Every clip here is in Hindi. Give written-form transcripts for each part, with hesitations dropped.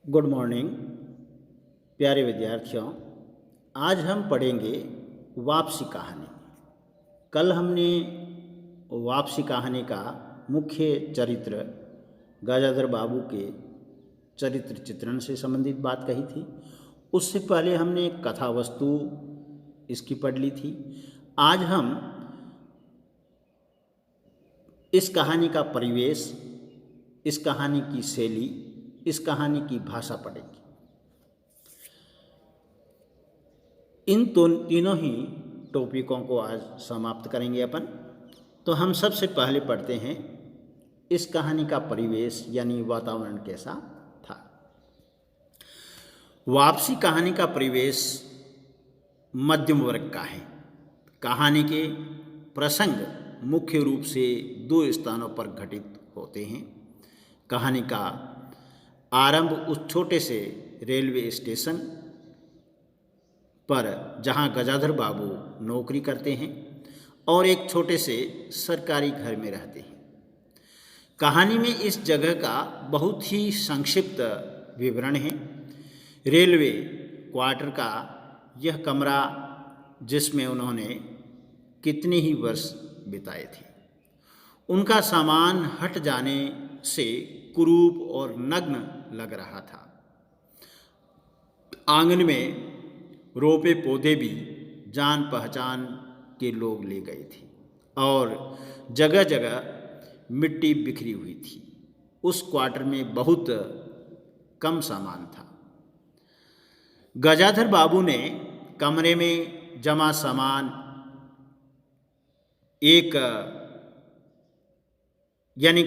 गुड मॉर्निंग प्यारे विद्यार्थियों। आज हम पढ़ेंगे वापसी कहानी। कल हमने वापसी कहानी का मुख्य चरित्र गजाधर बाबू के चरित्र चित्रण से संबंधित बात कही थी। उससे पहले हमने कथा वस्तु इसकी पढ़ ली थी। आज हम इस कहानी का परिवेश, इस कहानी की शैली, इस कहानी की भाषा पढ़ेंगे। इन तीनों ही टॉपिकों को आज समाप्त करेंगे अपन। तो हम सबसे पहले पढ़ते हैं इस कहानी का परिवेश यानी वातावरण कैसा था। वापसी कहानी का परिवेश मध्यम वर्ग का है। कहानी के प्रसंग मुख्य रूप से दो स्थानों पर घटित होते हैं। कहानी का आरंभ उस छोटे से रेलवे स्टेशन पर जहां गजाधर बाबू नौकरी करते हैं और एक छोटे से सरकारी घर में रहते हैं। कहानी में इस जगह का बहुत ही संक्षिप्त विवरण है। रेलवे क्वार्टर का यह कमरा जिसमें उन्होंने कितने ही वर्ष बिताए थे, उनका सामान हट जाने से कुरूप और नग्न लग रहा था। आंगन में रोपे पौधे भी जान पहचान के लोग ले गए थे और जगह जगह मिट्टी बिखरी हुई थी। उस क्वार्टर में बहुत कम सामान था। गजाधर बाबू ने कमरे में जमा सामान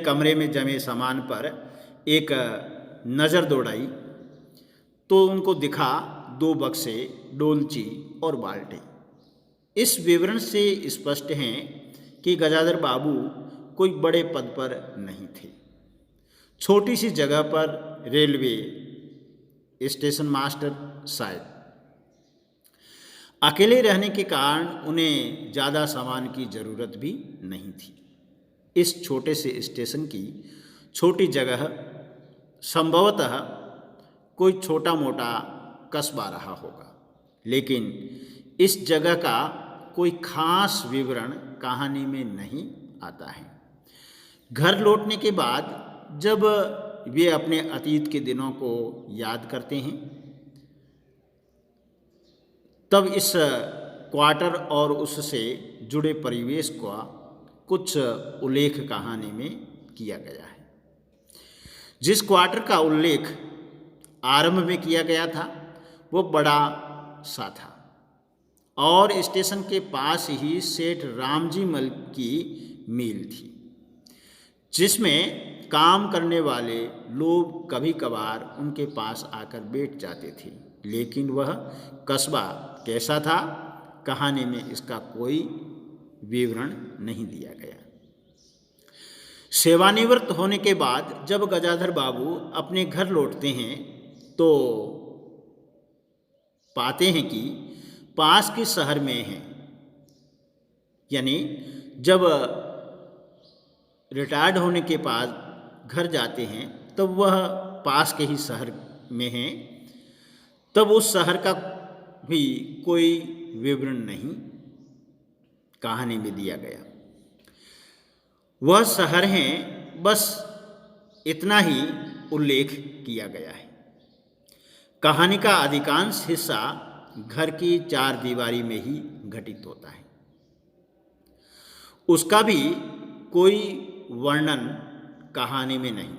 कमरे में जमे सामान पर एक नज़र दौड़ाई तो उनको दिखा 2 बक्से, डोलची और बाल्टी। इस विवरण से स्पष्ट है कि गजाधर बाबू कोई बड़े पद पर नहीं थे। छोटी सी जगह पर रेलवे स्टेशन मास्टर शायद। अकेले रहने के कारण उन्हें ज़्यादा सामान की ज़रूरत भी नहीं थी। इस छोटे से स्टेशन की छोटी जगह संभवतः कोई छोटा मोटा कस्बा रहा होगा, लेकिन इस जगह का कोई खास विवरण कहानी में नहीं आता है। घर लौटने के बाद जब वे अपने अतीत के दिनों को याद करते हैं तब इस क्वार्टर और उससे जुड़े परिवेश का कुछ उल्लेख कहानी में किया गया है। जिस क्वार्टर का उल्लेख आरंभ में किया गया था वो बड़ा सा था और स्टेशन के पास ही सेठ रामजी मल की मिल थी, जिसमें काम करने वाले लोग कभी कभार उनके पास आकर बैठ जाते थे। लेकिन वह कस्बा कैसा था, कहानी में इसका कोई विवरण नहीं दिया गया। सेवानिवृत्त होने के बाद जब गजाधर बाबू अपने घर लौटते हैं तो पाते हैं कि पास के शहर में हैं। यानी जब रिटायर्ड होने के बाद घर जाते हैं तब वह पास के ही शहर में हैं। तब उस शहर का भी कोई विवरण नहीं कहानी में दिया गया। वह शहर हैं बस इतना ही उल्लेख किया गया है। कहानी का अधिकांश हिस्सा घर की 4 दीवारी में ही घटित होता है। उसका भी कोई वर्णन कहानी में नहीं।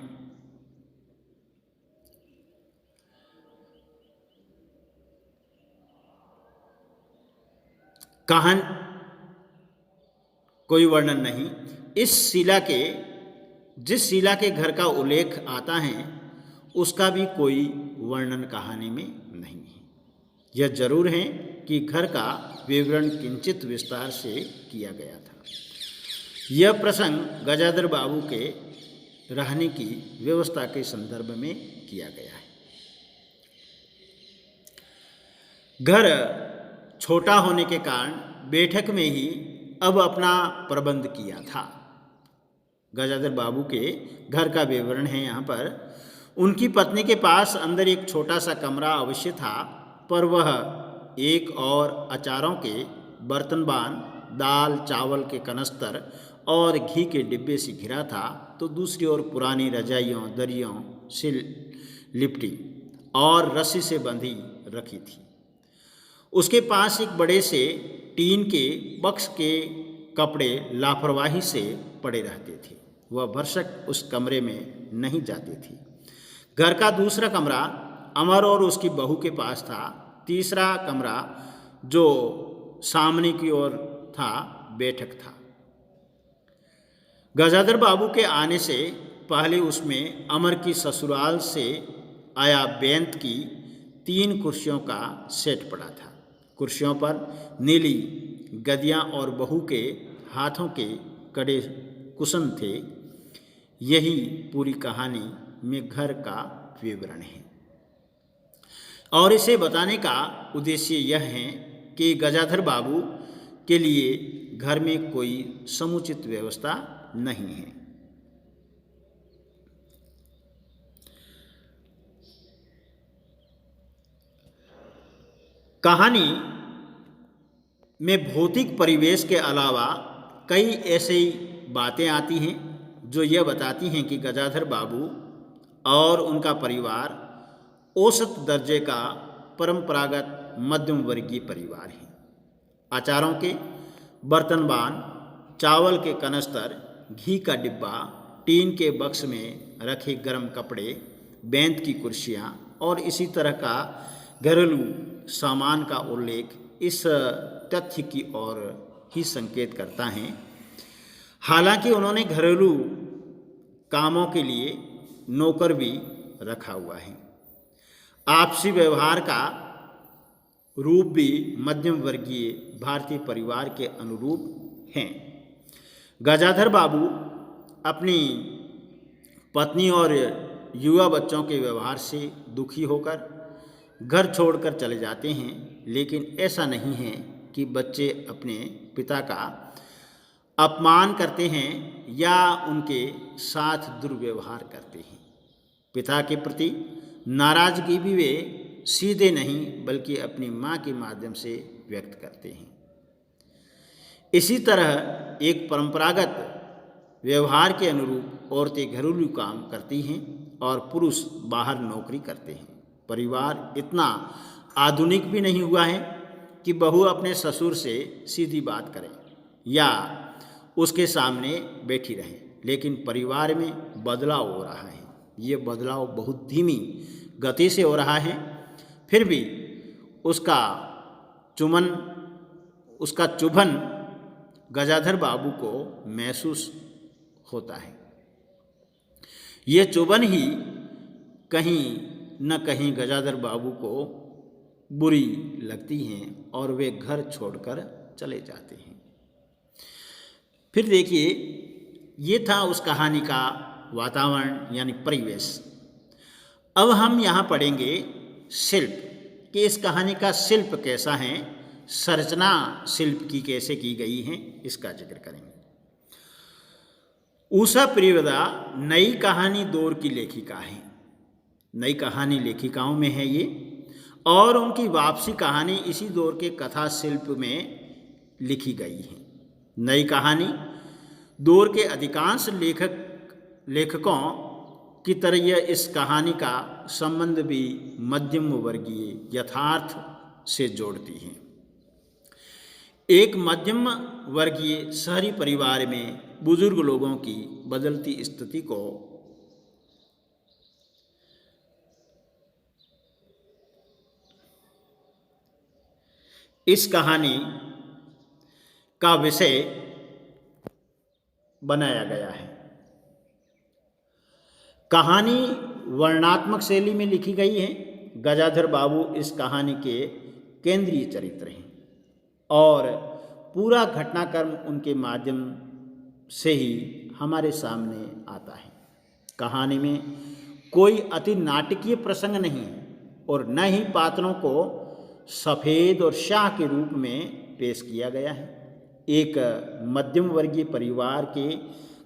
कोई वर्णन नहीं। जिस शिला के घर का उल्लेख आता है उसका भी कोई वर्णन कहानी में नहीं है। यह जरूर है कि घर का विवरण किंचित विस्तार से किया गया था। यह प्रसंग गजाधर बाबू के रहने की व्यवस्था के संदर्भ में किया गया है। घर छोटा होने के कारण बैठक में ही अब अपना प्रबंध किया था। गजाधर बाबू के घर का विवरण है यहाँ पर। उनकी पत्नी के पास अंदर एक छोटा सा कमरा अवश्य था, पर वह एक और अचारों के बर्तनबान, दाल चावल के कनस्तर और घी के डिब्बे से घिरा था, तो दूसरी ओर पुरानी रजाइयों दरियों से लिपटी और रस्सी से बंधी रखी थी। उसके पास एक बड़े से टीन के बक्स के कपड़े लापरवाही से पड़े रहते थे। वह भरसक उस कमरे में नहीं जाती थी। घर का दूसरा कमरा अमर और उसकी बहू के पास था। तीसरा कमरा जो सामने की ओर था बैठक था। गजाधर बाबू के आने से पहले उसमें अमर की ससुराल से आया बेंत की 3 कुर्सियों का सेट पड़ा था। कुर्सियों पर नीली गदियां और बहू के हाथों के कड़े कुशन थे। यही पूरी कहानी में घर का विवरण है और इसे बताने का उद्देश्य यह है कि गजाधर बाबू के लिए घर में कोई समुचित व्यवस्था नहीं है। कहानी में भौतिक परिवेश के अलावा कई ऐसी बातें आती हैं जो यह बताती हैं कि गजाधर बाबू और उनका परिवार औसत दर्जे का परंपरागत मध्यम वर्गीय परिवार है। अचारों के बर्तनबान, चावल के कनस्तर, घी का डिब्बा, टीन के बक्स में रखे गर्म कपड़े, बेंत की कुर्सियाँ और इसी तरह का घरेलू सामान का उल्लेख इस तथ्य की ओर ही संकेत करता है। हालांकि उन्होंने घरेलू कामों के लिए नौकर भी रखा हुआ है। आपसी व्यवहार का रूप भी मध्यम वर्गीय भारतीय परिवार के अनुरूप हैं। गजाधर बाबू अपनी पत्नी और युवा बच्चों के व्यवहार से दुखी होकर घर छोड़कर चले जाते हैं, लेकिन ऐसा नहीं है कि बच्चे अपने पिता का अपमान करते हैं या उनके साथ दुर्व्यवहार करते हैं। पिता के प्रति नाराजगी भी वे सीधे नहीं बल्कि अपनी माँ के माध्यम से व्यक्त करते हैं। इसी तरह एक परंपरागत व्यवहार के अनुरूप औरतें घरेलू काम करती हैं और पुरुष बाहर नौकरी करते हैं। परिवार इतना आधुनिक भी नहीं हुआ है कि बहू अपने ससुर से सीधी बात करे या उसके सामने बैठी रहे, लेकिन परिवार में बदलाव हो रहा है। ये बदलाव बहुत धीमी गति से हो रहा है, फिर भी उसका चुभन गजाधर बाबू को महसूस होता है। ये चुभन ही कहीं न कहीं गजाधर बाबू को बुरी लगती हैं और वे घर छोड़कर चले जाते हैं। फिर देखिए, ये था उस कहानी का वातावरण यानी परिवेश। अब हम यहाँ पढ़ेंगे शिल्प कि इस कहानी का शिल्प कैसा है, संरचना शिल्प की कैसे की गई है, इसका जिक्र करेंगे। उषा प्रियवदा नई कहानी दौर की लेखिका है। नई कहानी लेखिकाओं में है ये, और उनकी वापसी कहानी इसी दौर के कथा शिल्प में लिखी गई है। नई कहानी दौर के अधिकांश लेखकों की तरह यह इस कहानी का संबंध भी मध्यम वर्गीय यथार्थ से जोड़ती है। एक मध्यम वर्गीय शहरी परिवार में बुजुर्ग लोगों की बदलती स्थिति को इस कहानी का विषय बनाया गया है। कहानी वर्णनात्मक शैली में लिखी गई है। गजाधर बाबू इस कहानी के केंद्रीय चरित्र हैं और पूरा घटनाक्रम उनके माध्यम से ही हमारे सामने आता है। कहानी में कोई अति नाटकीय प्रसंग नहीं है और न ही पात्रों को सफ़ेद और शाह के रूप में पेश किया गया है। एक मध्यम वर्गीय परिवार के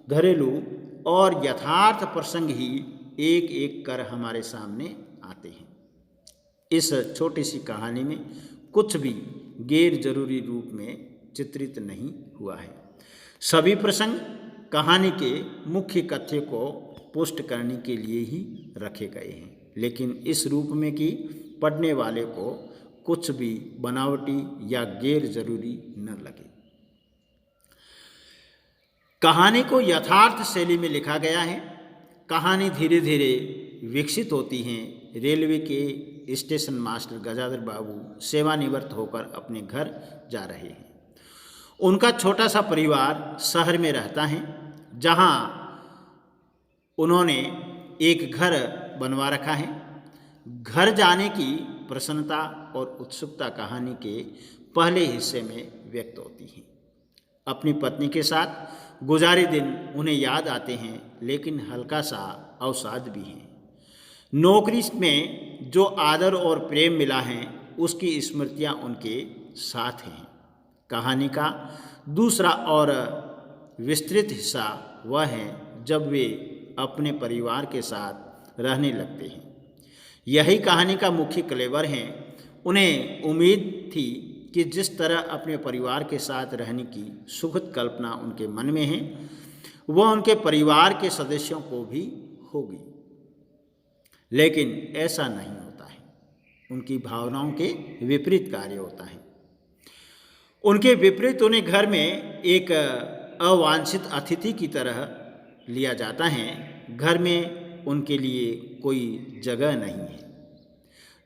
घरेलू और यथार्थ प्रसंग ही एक एक कर हमारे सामने आते हैं। इस छोटी सी कहानी में कुछ भी गैर जरूरी रूप में चित्रित नहीं हुआ है। सभी प्रसंग कहानी के मुख्य कथ्य को पुष्ट करने के लिए ही रखे गए हैं, लेकिन इस रूप में कि पढ़ने वाले को कुछ भी बनावटी या गैर जरूरी न लगे। कहानी को यथार्थ शैली में लिखा गया है। कहानी धीरे धीरे विकसित होती है। रेलवे के स्टेशन मास्टर गजाधर बाबू सेवानिवृत्त होकर अपने घर जा रहे हैं। उनका छोटा सा परिवार शहर में रहता है, जहां उन्होंने एक घर बनवा रखा है। घर जाने की प्रसन्नता और उत्सुकता कहानी के पहले हिस्से में व्यक्त होती है। अपनी पत्नी के साथ गुजारे दिन उन्हें याद आते हैं, लेकिन हल्का सा अवसाद भी है। नौकरी में जो आदर और प्रेम मिला है, उसकी स्मृतियां उनके साथ हैं। कहानी का दूसरा और विस्तृत हिस्सा वह है जब वे अपने परिवार के साथ रहने लगते हैं। यही कहानी का मुख्य क्लेवर है। उन्हें उम्मीद थी कि जिस तरह अपने परिवार के साथ रहने की सुखद कल्पना उनके मन में है, वह उनके परिवार के सदस्यों को भी होगी, लेकिन ऐसा नहीं होता है। उनकी भावनाओं के विपरीत कार्य होता है। उनके विपरीत उन्हें घर में एक अवांछित अतिथि की तरह लिया जाता है। घर में उनके लिए कोई जगह नहीं है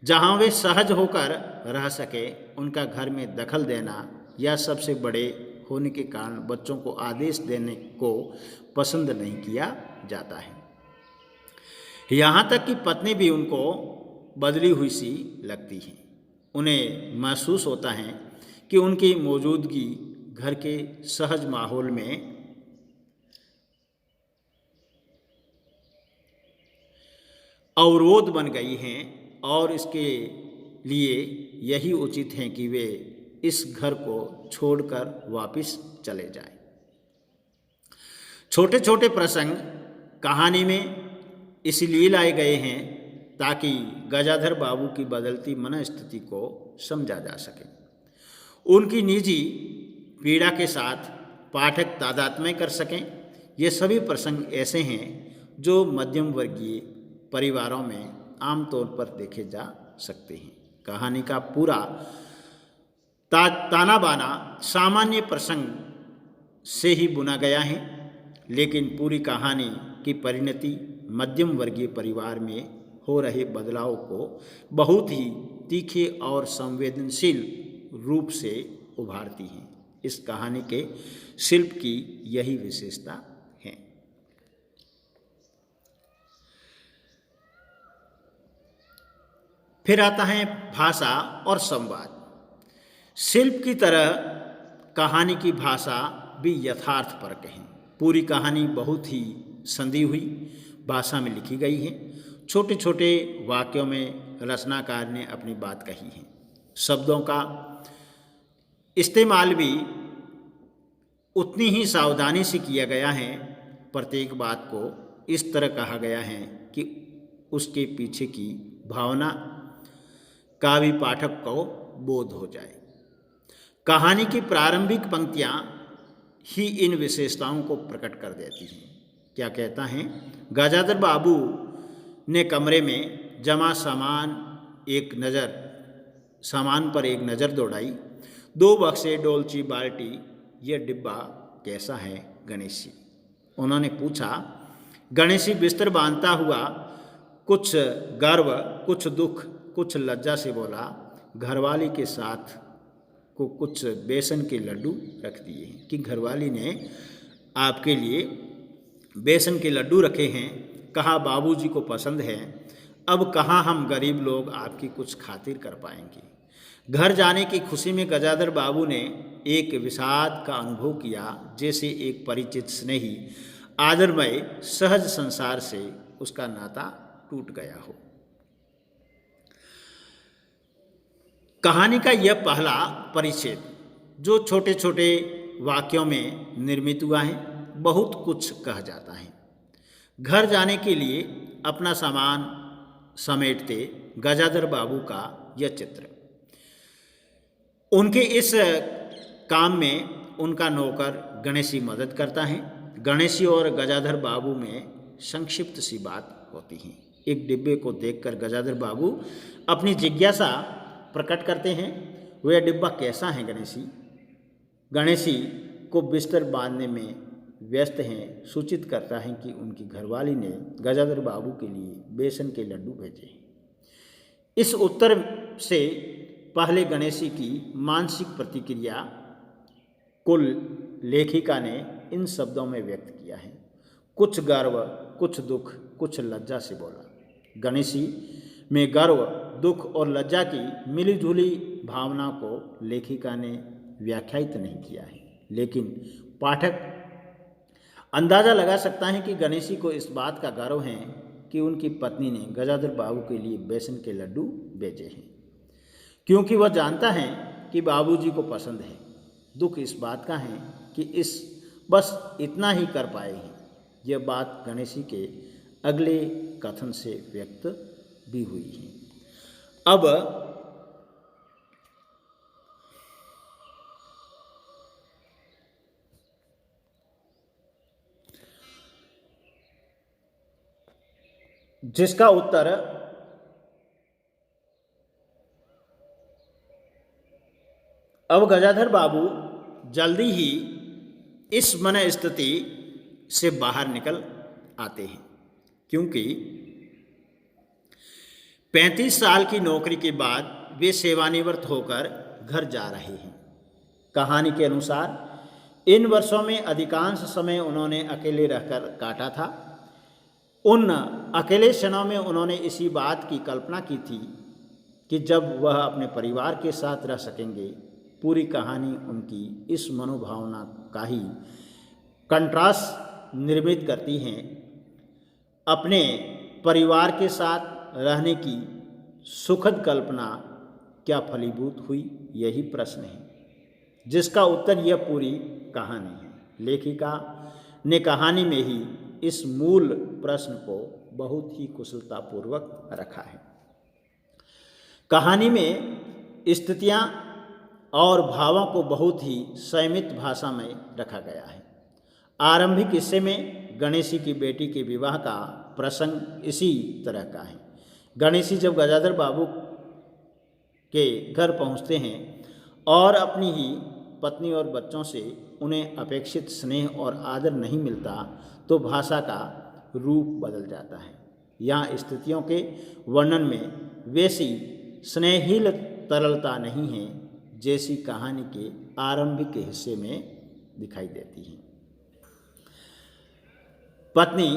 जहां वे सहज होकर रह सके। उनका घर में दखल देना या सबसे बड़े होने के कारण बच्चों को आदेश देने को पसंद नहीं किया जाता है। यहाँ तक कि पत्नी भी उनको बदली हुई सी लगती है। उन्हें महसूस होता है कि उनकी मौजूदगी घर के सहज माहौल में अवरोध बन गई हैं और इसके लिए यही उचित है कि वे इस घर को छोड़कर वापस चले जाएं। छोटे छोटे प्रसंग कहानी में इसलिए लाए गए हैं ताकि गजाधर बाबू की बदलती मनस्थिति को समझा जा सके। उनकी निजी पीड़ा के साथ पाठक तादात्म्य कर सकें। ये सभी प्रसंग ऐसे हैं जो मध्यम वर्गीय परिवारों में आमतौर पर देखे जा सकते हैं। कहानी का पूरा ताना बाना सामान्य प्रसंग से ही बुना गया है, लेकिन पूरी कहानी की परिणति मध्यम वर्गीय परिवार में हो रहे बदलाव को बहुत ही तीखे और संवेदनशील रूप से उभारती है। इस कहानी के शिल्प की यही विशेषता है। फिर आता है भाषा और संवाद। शिल्प की तरह कहानी की भाषा भी यथार्थपरक है। पूरी कहानी बहुत ही संधी हुई भाषा में लिखी गई है। छोटे छोटे वाक्यों में रचनाकार ने अपनी बात कही है। शब्दों का इस्तेमाल भी उतनी ही सावधानी से किया गया है। प्रत्येक बात को इस तरह कहा गया है कि उसके पीछे की भावना का भी पाठक को बोध हो जाए। कहानी की प्रारंभिक पंक्तियां ही इन विशेषताओं को प्रकट कर देती हैं। क्या कहता है? गजाधर बाबू ने कमरे में जमा सामान पर एक नज़र दौड़ाई। 2 बक्से, डोलची, बाल्टी। यह डिब्बा कैसा है गणेश जी? उन्होंने पूछा। गणेश जी बिस्तर बांधता हुआ कुछ गर्व, कुछ दुख, कुछ लज्जा से बोला, घरवाली के साथ को कुछ बेसन के लड्डू रख दिए हैं कि घरवाली ने आपके लिए बेसन के लड्डू रखे हैं। कहा बाबूजी को पसंद है। अब कहाँ हम गरीब लोग आपकी कुछ खातिर कर पाएंगे। घर जाने की खुशी में गजाधर बाबू ने एक विषाद का अनुभव किया, जैसे एक परिचित स्नेही आदरमय सहज संसार से उसका नाता टूट गया हो। कहानी का यह पहला परिच्छेद जो छोटे छोटे वाक्यों में निर्मित हुआ है, बहुत कुछ कह जाता है। घर जाने के लिए अपना सामान समेटते गजाधर बाबू का यह चित्र। उनके इस काम में उनका नौकर गणेशी मदद करता है। गणेशी और गजाधर बाबू में संक्षिप्त सी बात होती है। एक डिब्बे को देखकर गजाधर बाबू अपनी जिज्ञासा प्रकट करते हैं। वह डिब्बा कैसा है गणेशी? गणेशी को बिस्तर बांधने में व्यस्त हैं। सूचित करता है कि उनकी घरवाली ने गजाधर बाबू के लिए बेसन के लड्डू भेजे हैं। इस उत्तर से पहले गणेशी की मानसिक प्रतिक्रिया को लेखिका ने इन शब्दों में व्यक्त किया है। कुछ गर्व, कुछ दुख, कुछ लज्जा से बोला। गणेशी में गर्व, दुख और लज्जा की मिलीजुली भावना को लेखिका ने व्याख्यायित नहीं किया है, लेकिन पाठक अंदाज़ा लगा सकता है कि गणेशी को इस बात का गर्व है कि उनकी पत्नी ने गजाधर बाबू के लिए बेसन के लड्डू भेजे हैं, क्योंकि वह जानता है कि बाबूजी को पसंद है। दुख इस बात का है कि इस बस इतना ही कर पाए हैं। यह बात गणेशी के अगले कथन से व्यक्त भी हुई है। अब जिसका उत्तर अब गजाधर बाबू जल्दी ही इस मन स्थिति से बाहर निकल आते हैं, क्योंकि 35 साल की नौकरी के बाद वे सेवानिवृत्त होकर घर जा रहे हैं। कहानी के अनुसार इन वर्षों में अधिकांश समय उन्होंने अकेले रहकर काटा था। उन अकेले क्षणों में उन्होंने इसी बात की कल्पना की थी कि जब वह अपने परिवार के साथ रह सकेंगे। पूरी कहानी उनकी इस मनोभावना का ही कंट्रास्ट निर्मित करती हैं। अपने परिवार के साथ रहने की सुखद कल्पना क्या फलीभूत हुई, यही प्रश्न है, जिसका उत्तर यह पूरी कहानी है। लेखिका ने कहानी में ही इस मूल प्रश्न को बहुत ही कुशलतापूर्वक रखा है। कहानी में स्थितियाँ और भावों को बहुत ही संयमित भाषा में रखा गया है। आरंभिक हिस्से में गणेशी की बेटी के विवाह का प्रसंग इसी तरह का है। गणेशी जब गजाधर बाबू के घर पहुंचते हैं और अपनी ही पत्नी और बच्चों से उन्हें अपेक्षित स्नेह और आदर नहीं मिलता, तो भाषा का रूप बदल जाता है। यहाँ स्थितियों के वर्णन में वैसी स्नेहिल तरलता नहीं है जैसी कहानी के आरंभिक हिस्से में दिखाई देती है। पत्नी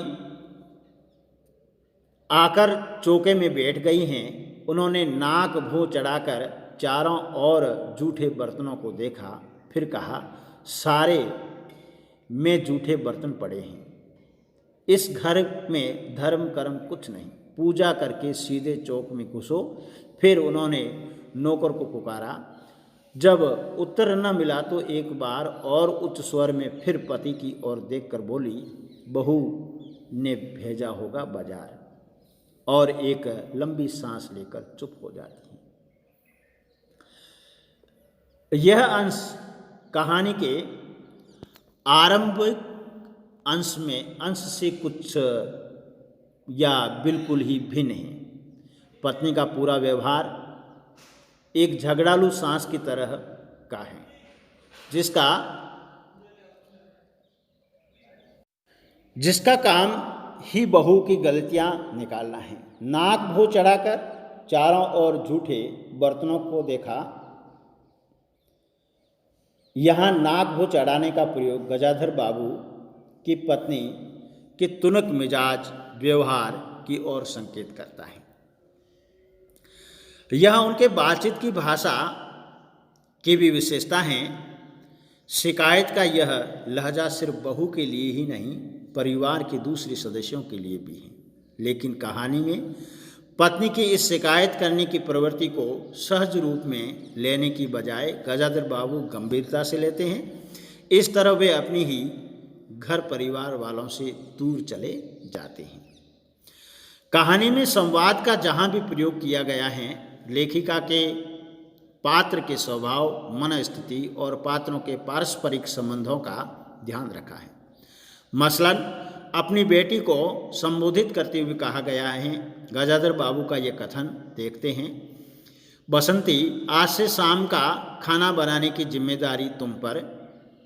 आकर चौके में बैठ गई हैं। उन्होंने नाक भौं चढ़ाकर चारों ओर जूठे बर्तनों को देखा, फिर कहा, सारे में जूठे बर्तन पड़े हैं। इस घर में धर्म कर्म कुछ नहीं, पूजा करके सीधे चौक में घुसो। फिर उन्होंने नौकर को पुकारा। जब उत्तर न मिला तो एक बार और उच्च स्वर में फिर पति की ओर देखकर बोली, बहू ने भेजा होगा बाजार, और एक लंबी सांस लेकर चुप हो जाती है। यह अंश कहानी के आरंभिक अंश से कुछ या बिल्कुल ही भिन्न है। पत्नी का पूरा व्यवहार एक झगड़ालू सांस की तरह का है, जिसका काम ही बहू की गलतियां निकालना है। नाक भौं चढ़ाकर चारों ओर जूठे बर्तनों को देखा। यहाँ नाक भौं चढ़ाने का प्रयोग गजाधर बाबू की पत्नी के तुनक मिजाज व्यवहार की ओर संकेत करता है। यह उनके बातचीत की भाषा की भी विशेषता है। शिकायत का यह लहजा सिर्फ बहू के लिए ही नहीं, परिवार के दूसरे सदस्यों के लिए भी है। लेकिन कहानी में पत्नी की इस शिकायत करने की प्रवृत्ति को सहज रूप में लेने की बजाय गजाधर बाबू गंभीरता से लेते हैं। इस तरह वे अपनी ही घर परिवार वालों से दूर चले जाते हैं। कहानी में संवाद का जहाँ भी प्रयोग किया गया है, लेखिका के पात्र के स्वभाव, मनस्थिति और पात्रों के पारस्परिक संबंधों का ध्यान रखा है। मसलन अपनी बेटी को संबोधित करते हुए कहा गया है। गजाधर बाबू का ये कथन देखते हैं। बसंती, आज से शाम का खाना बनाने की जिम्मेदारी तुम पर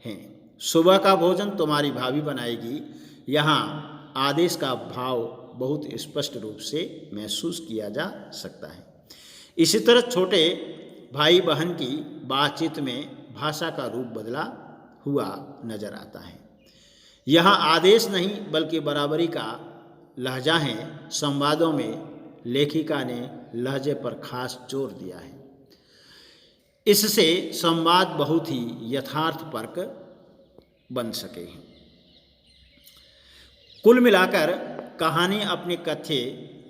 है। सुबह का भोजन तुम्हारी भाभी बनाएगी। यहाँ आदेश का भाव बहुत स्पष्ट रूप से महसूस किया जा सकता है। इसी तरह छोटे भाई बहन की बातचीत में भाषा का रूप बदला हुआ नजर आता है। यहाँ आदेश नहीं बल्कि बराबरी का लहजा है। संवादों में लेखिका ने लहजे पर खास जोर दिया है। इससे संवाद बहुत ही यथार्थपरक बन सके हैं। कुल मिलाकर कहानी अपने कथ्य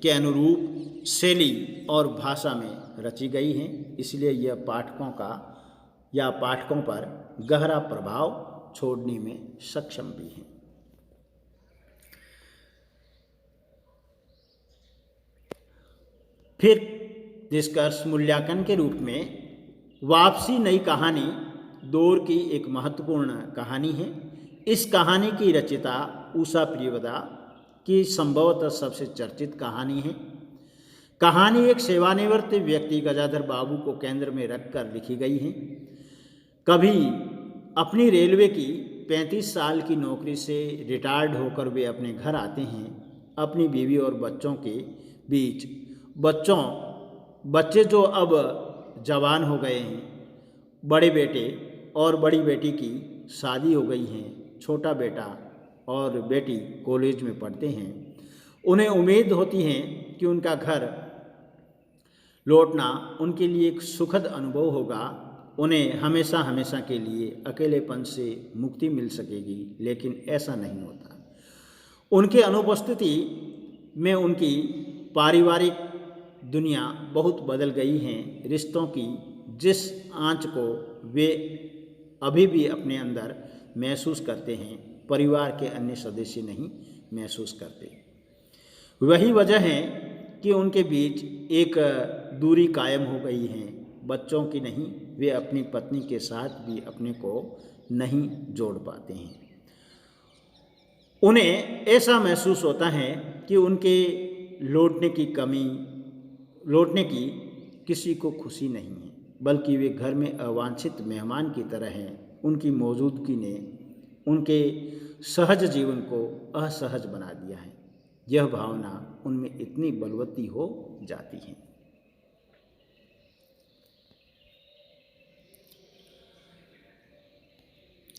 के अनुरूप शैली और भाषा में रची गई है, इसलिए यह पाठकों पर गहरा प्रभाव छोड़ने में सक्षम भी है। फिर निष्कर्ष मूल्यांकन के रूप में वापसी नई कहानी दौर की एक महत्वपूर्ण कहानी है। इस कहानी की रचयिता उषा प्रियवदा की संभवतः सबसे चर्चित कहानी है। कहानी एक सेवानिवृत्त व्यक्ति गजाधर बाबू को केंद्र में रखकर लिखी गई है। कभी अपनी रेलवे की 35 साल की नौकरी से रिटायर्ड होकर वे अपने घर आते हैं। अपनी बीवी और बच्चों के बीच बच्चे जो अब जवान हो गए हैं, बड़े बेटे और बड़ी बेटी की शादी हो गई है, छोटा बेटा और बेटी कॉलेज में पढ़ते हैं। उन्हें उम्मीद होती है कि उनका घर लौटना उनके लिए एक सुखद अनुभव होगा। उन्हें हमेशा हमेशा के लिए अकेलेपन से मुक्ति मिल सकेगी, लेकिन ऐसा नहीं होता। उनके अनुपस्थिति में उनकी पारिवारिक दुनिया बहुत बदल गई है। रिश्तों की जिस आंच को वे अभी भी अपने अंदर महसूस करते हैं, परिवार के अन्य सदस्य नहीं महसूस करते। वही वजह है कि उनके बीच एक दूरी कायम हो गई है। बच्चों की नहीं, वे अपनी पत्नी के साथ भी अपने को नहीं जोड़ पाते हैं। उन्हें ऐसा महसूस होता है कि उनके लौटने की किसी को खुशी नहीं है, बल्कि वे घर में अवांछित मेहमान की तरह हैं। उनकी मौजूदगी ने उनके सहज जीवन को असहज बना दिया है। यह भावना उनमें इतनी बलवती हो जाती है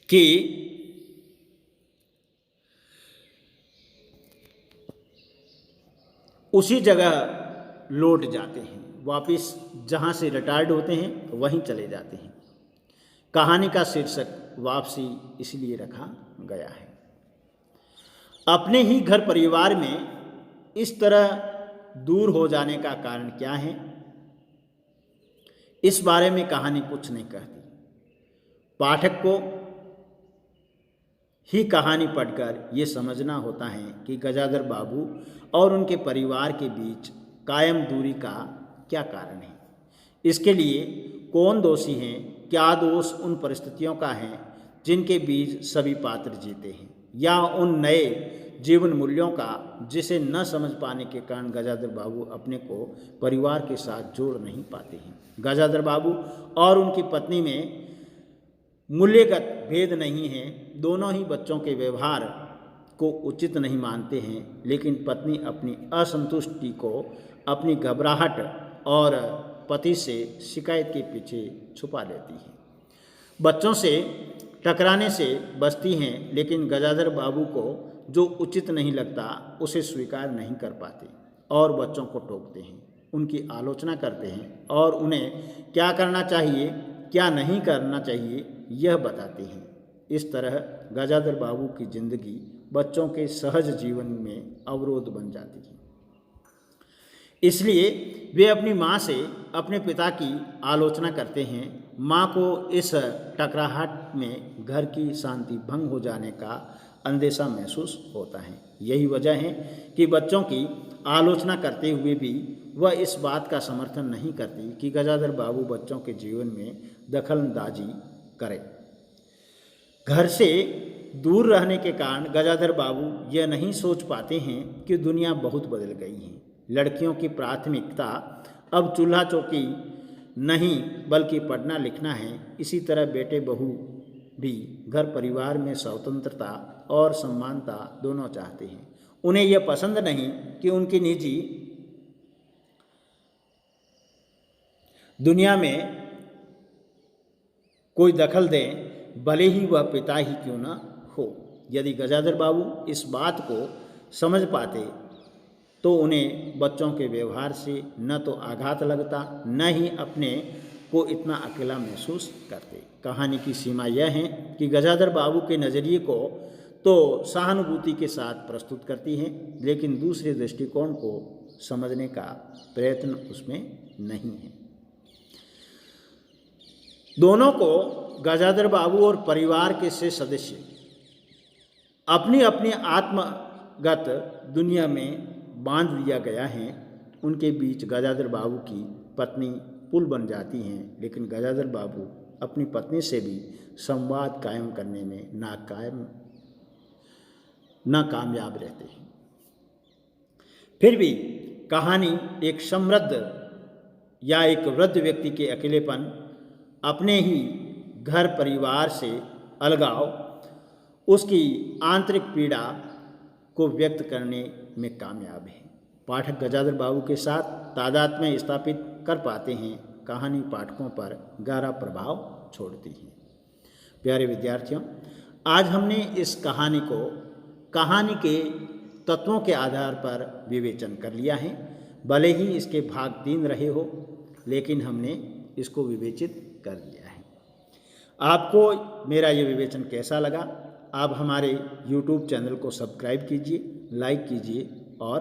कि उसी जगह लौट जाते हैं, वापस जहाँ से रिटायर्ड होते हैं वहीं चले जाते हैं। कहानी का शीर्षक वापसी इसलिए रखा गया है। अपने ही घर परिवार में इस तरह दूर हो जाने का कारण क्या है, इस बारे में कहानी कुछ नहीं कहती। पाठक को ही कहानी पढ़कर ये समझना होता है कि गजाधर बाबू और उनके परिवार के बीच कायम दूरी का क्या कारण है। इसके लिए कौन दोषी हैं, क्या दोष उन परिस्थितियों का है जिनके बीच सभी पात्र जीते हैं, या उन नए जीवन मूल्यों का जिसे न समझ पाने के कारण गजाधर बाबू अपने को परिवार के साथ जोड़ नहीं पाते हैं। गजाधर बाबू और उनकी पत्नी में मूल्यगत भेद नहीं है। दोनों ही बच्चों के व्यवहार को उचित नहीं मानते हैं, लेकिन पत्नी अपनी असंतुष्टि को अपनी घबराहट और पति से शिकायत के पीछे छुपा लेती है। बच्चों से टकराने से बचती हैं, लेकिन गजाधर बाबू को जो उचित नहीं लगता उसे स्वीकार नहीं कर पाते और बच्चों को टोकते हैं, उनकी आलोचना करते हैं और उन्हें क्या करना चाहिए क्या नहीं करना चाहिए यह बताते हैं। इस तरह गजाधर बाबू की जिंदगी बच्चों के सहज जीवन में अवरोध बन जाती है। इसलिए वे अपनी माँ से अपने पिता की आलोचना करते हैं। माँ को इस टकराहट में घर की शांति भंग हो जाने का अंदेशा महसूस होता है। यही वजह है कि बच्चों की आलोचना करते हुए भी वह इस बात का समर्थन नहीं करती कि गजाधर बाबू बच्चों के जीवन में दखलंदाजी करें। घर से दूर रहने के कारण गजाधर बाबू यह नहीं सोच पाते हैं कि दुनिया बहुत बदल गई है। लड़कियों की प्राथमिकता अब चूल्हा चौकी नहीं बल्कि पढ़ना लिखना है। इसी तरह बेटे बहू भी घर परिवार में स्वतंत्रता और समानता दोनों चाहते हैं। उन्हें यह पसंद नहीं कि उनकी निजी दुनिया में कोई दखल दें, भले ही वह पिता ही क्यों न हो। यदि गजाधर बाबू इस बात को समझ पाते तो उन्हें बच्चों के व्यवहार से न तो आघात लगता, न ही अपने को इतना अकेला महसूस करते। कहानी की सीमा यह है कि गजाधर बाबू के नज़रिए को तो सहानुभूति के साथ प्रस्तुत करती है, लेकिन दूसरे दृष्टिकोण को समझने का प्रयत्न उसमें नहीं है। दोनों को गजाधर बाबू और परिवार के से सदस्य अपनी अपनी आत्मगत दुनिया में बांध दिया गया है। उनके बीच गजाधर बाबू की पत्नी पुल बन जाती हैं, लेकिन गजाधर बाबू अपनी पत्नी से भी संवाद कायम करने में नाकामयाब रहते हैं। फिर भी कहानी एक समृद्ध या एक वृद्ध व्यक्ति के अकेलेपन, अपने ही घर परिवार से अलगाव, उसकी आंतरिक पीड़ा को व्यक्त करने में कामयाब है। पाठक गजाधर बाबू के साथ तादात्म्य स्थापित कर पाते हैं। कहानी पाठकों पर गहरा प्रभाव छोड़ती है। प्यारे विद्यार्थियों, आज हमने इस कहानी को कहानी के तत्वों के आधार पर विवेचन कर लिया है। भले ही इसके भाग 3 रहे हो, लेकिन हमने इसको विवेचित कर लिया है। आपको मेरा ये विवेचन कैसा लगा? आप हमारे YouTube चैनल को सब्सक्राइब कीजिए, लाइक कीजिए और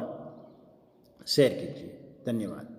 शेयर कीजिए। धन्यवाद।